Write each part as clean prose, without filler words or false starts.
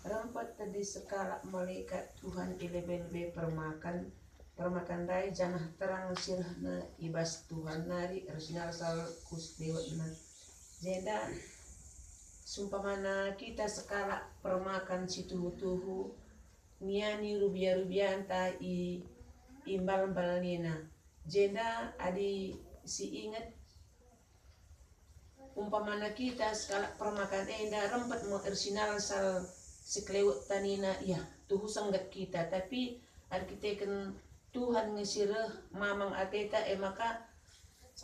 Rampat tadi sekala malaikat Tuhan ilebe-lebe permakan dai janah terang sirhna ibas Tuhan nari resnal sal kus dewatna jeda sumpamana kita sekala permakan situhu-tuhu niani rubia-rubianta imbal balnina jeda adi si ingat umpamana kita sekala permakan enda rempat mo ersinal sal seklewat tanina ya tuhu sanggat kita tapi arkiteken Tuhan ngesireh mamang ateta maka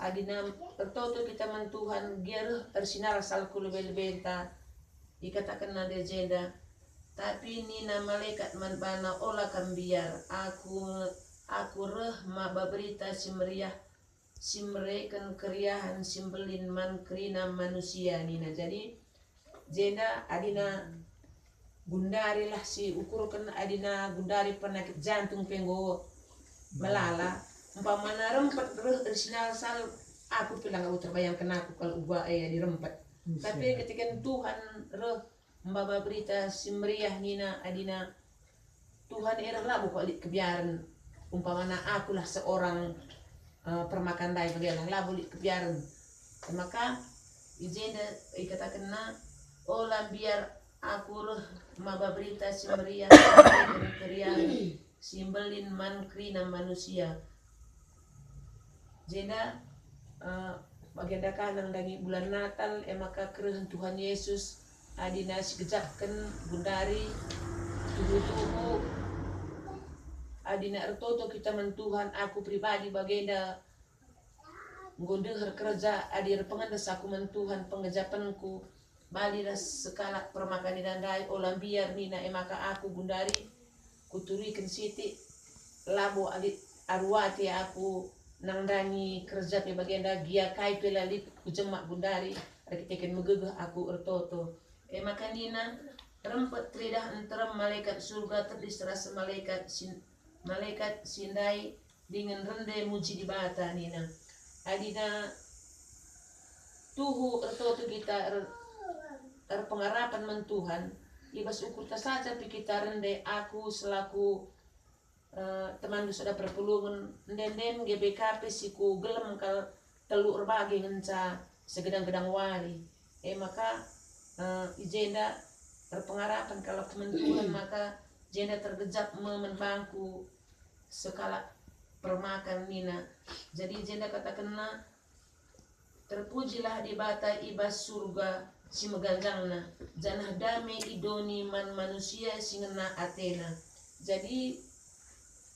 adina tertoto kita man Tuhan gier ersinal sal kulebel-belta dikatakan nada jeda tapi nina malaikat man bana ola kambiar aku reh maba berita simrekan keriahan simbelin man kerina manusia nina jadi jeda adina gundari lah si ukurkan adina gundari penyakit jantung penggo melala umpamana rempat original sal aku bilang aku terbayangkan aku kalau gua di rempat tapi ketika Tuhan roh membawa berita simriah nina adina Tuhan era lah bukan kebiaran umpamana akulah seorang permakan dai bagaimana lah boleh kebiaran maka izin ikatakan na olah biar aku roh maba berita simriah kerian simbelin man krina manusia jeda bagenda kanang dangi bulan Natal maka kerehen Tuhan Yesus adina sikejapkan gundari tubuh adina ertoto kita men Tuhan aku pribadi bagenda ngondehar kerja adir pengandes aku men Tuhan pengejapanku baliras sekala permakan dandai olam biar nina maka aku gundari kuturikan siti labo alit arwati aku nangdangi kerja pe bagenda gia kai pelalit kujemak gundari arkiteken megegeh aku ertoto maka nina rempet tridah antara malaikat surga terdistrasa malaikat sindai dengan rende muji di bata nina adina tuhu ertoto kita pengharapan men Tuhan ibas ukur ta saja pi kita rende aku selaku teman sudah perpulungan den GBKP siku gelem kal telur bagi ngenca segedang-gedang wali maka ijenda terpengharapan kalau teman Tuhan maka jenda tergejap membangku sekala permakan nina jadi jenda katakanna terpujilah di bata ibas surga si meganjangna janah dame idoni man manusia singena Athena jadi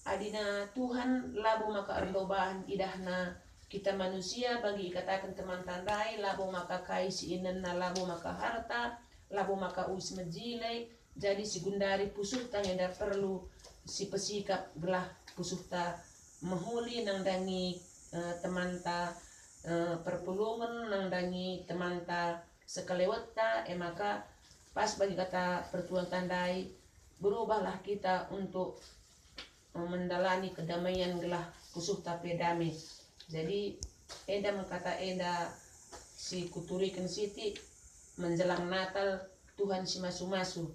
adina Tuhan labu maka erdobahan idahna kita manusia bagi katakan teman tandai labu maka kai si inenna labu maka harta labu maka us mejilai jadi si gundari pusuhta yang dah perlu si pesikap gelah pusuhta mahuli nang dangi temanta perpulungan nang dangi temanta sekelewata maka pas bagi kata pertuan tandai berubahlah kita untuk mendalani kedamaian gelah pusuhta pedame jadi enda mengkata enda si kuturikan siti menjelang Natal Tuhan si masu-masu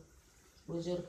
bujur